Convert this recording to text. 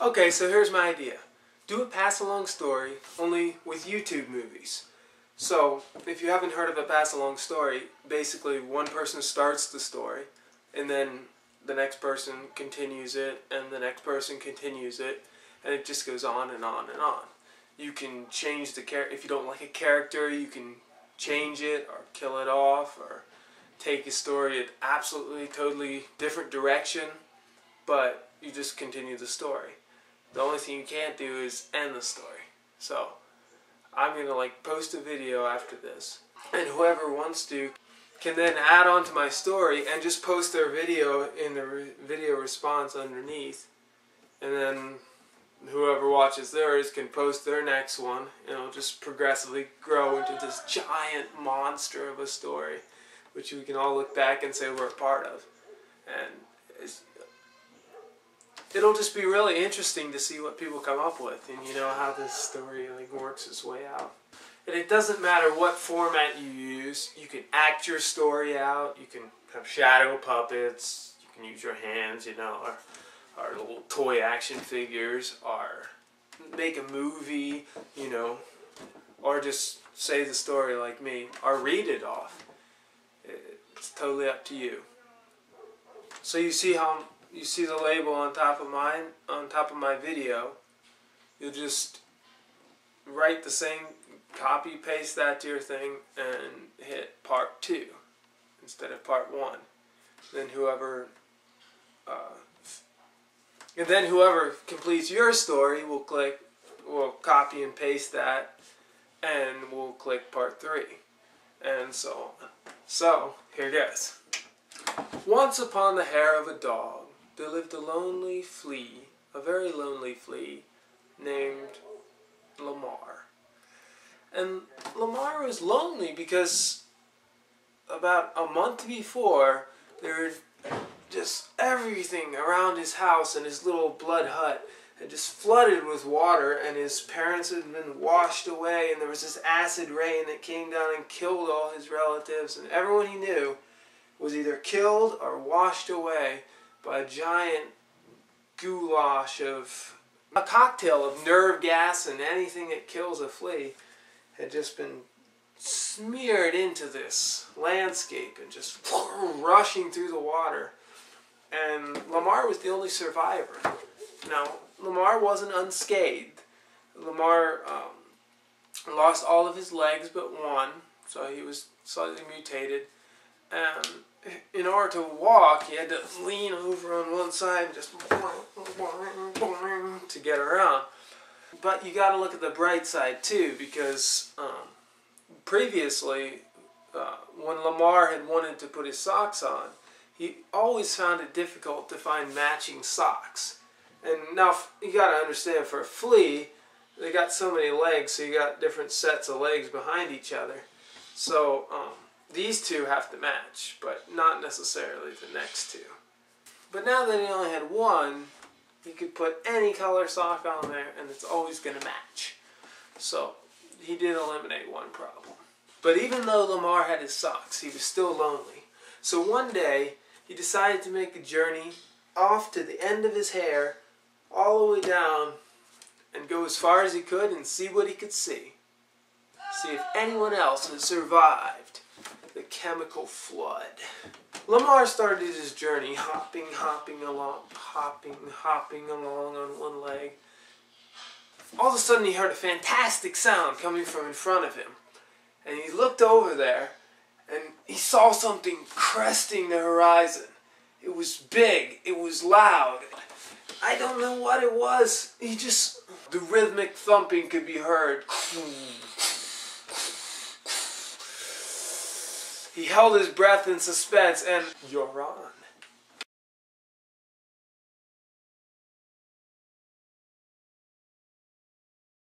Okay, so here's my idea. Do a pass-along story, only with YouTube movies. So, if you haven't heard of a pass-along story, basically one person starts the story, and then the next person continues it, and the next person continues it, and it just goes on and on and on. You can change the character. If you don't like a character, you can change it, or kill it off, or take a story an absolutely, totally different direction, but you just continue the story. The only thing you can't do is end the story. So, I'm going to post a video after this, and whoever wants to can then add on to my story and just post their video in the video response underneath, and then whoever watches theirs can post their next one, and it'll just progressively grow into this giant monster of a story, which we can all look back and say we're a part of. And it'll just be really interesting to see what people come up with, and how this story works its way out. And it doesn't matter what format you use. You can act your story out. You can have shadow puppets. You can use your hands, or little toy action figures, or make a movie, or just say the story like me, or read it off. It's totally up to you. So you see the label on top of my video. You'll just write the same, copy paste that to your thing, and hit part 2 instead of part 1. Then whoever completes your story will copy and paste that, and we'll click part 3, and so on. So here goes. Once upon the hair of a dog, there lived a lonely flea, a very lonely flea, named Lamar. And Lamar was lonely because about a month before, there had just everything around his house and his little blood hut had just flooded with water, and his parents had been washed away, and there was this acid rain that came down and killed all his relatives, and everyone he knew was either killed or washed away by a giant goulash of a cocktail of nerve gas and anything that kills a flea had just been smeared into this landscape and just rushing through the water. And Lamar was the only survivor. Now, Lamar wasn't unscathed. Lamar lost all of his legs but one, so he was slightly mutated. And in order to walk, he had to lean over on one side and just to get around. But you got to look at the bright side too, because previously, when Lamar had wanted to put his socks on, he always found it difficult to find matching socks. And now you got to understand, for a flea, they got so many legs, so you got different sets of legs behind each other. So these two have to match, but not necessarily the next two. But now that he only had one, he could put any color sock on there and it's always going to match. So he did eliminate one problem. But even though Lamar had his socks, he was still lonely. So one day, he decided to make a journey off to the end of his hair, all the way down, and go as far as he could and see what he could see. See if anyone else had survived the chemical flood. Lamar started his journey hopping along on one leg. All of a sudden he heard a fantastic sound coming from in front of him. And he looked over there and he saw something cresting the horizon. It was big, it was loud. I don't know what it was. The rhythmic thumping could be heard. He held his breath in suspense, and you're on.